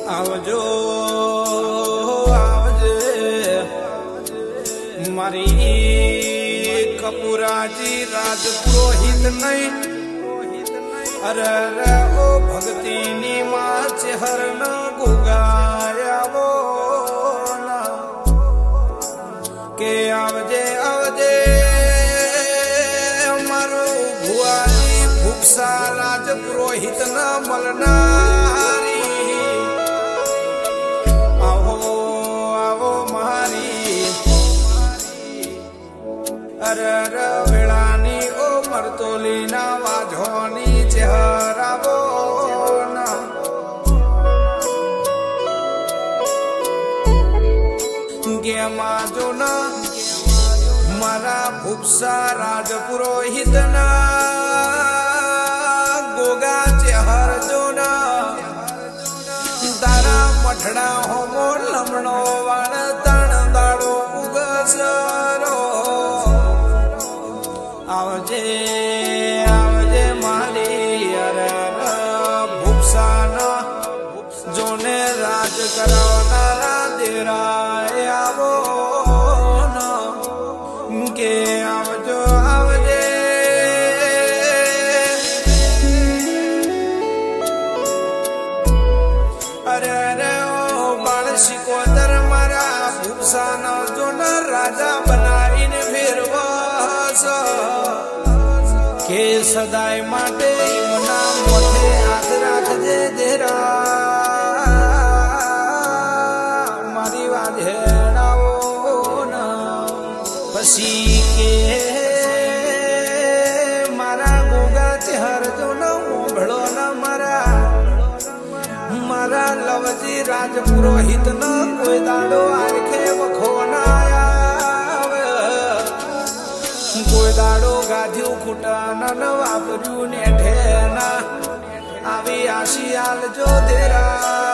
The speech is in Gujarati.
આવજો આવજે મારી કપૂરાજી રાજપુરોહિત નહીં અરે રે ઓ ભક્તિની માં ચેહરણ ગુગાયાવો કે આવજે આવજે મારો ભુવાજી ભૂક્ષા રાજપુરોહિત ન મળનારી અરર વેળાની ઓ મરતોલીના વાજોની ચહેરાવો ગેમાં જો ના મારા ભૂપસા રાજપુરોહિતના ગોગા ચહેર જો ના તારા મઠડા હોમો લમણો વાળ તણ દાડો ઉગસરો આવજે આવજે મારી અરે ભૂપસાના જોને રાજ કરાવનારા દેરાય આવો કે આવજો આવજે અરે રે ઓ બાળ શિકોતર મારા ભૂપસાના જોને રાજા બનાવીને ફેરવાસ કે સદાય માટે એમના મોઢે હાથ રાખજે દેરા મારી વાધેડાઓ પછી કે મારા ગોગા ચહેરજો ન મોભળો ન મારા લવજી રાજપુરોહિત ન કોઈ દાડો આંખે વખો ના કોઈ દાડો ગાધ્યું ખૂટા ન વાપર્યું ને ઠેના આવી આશી આલજો દેરા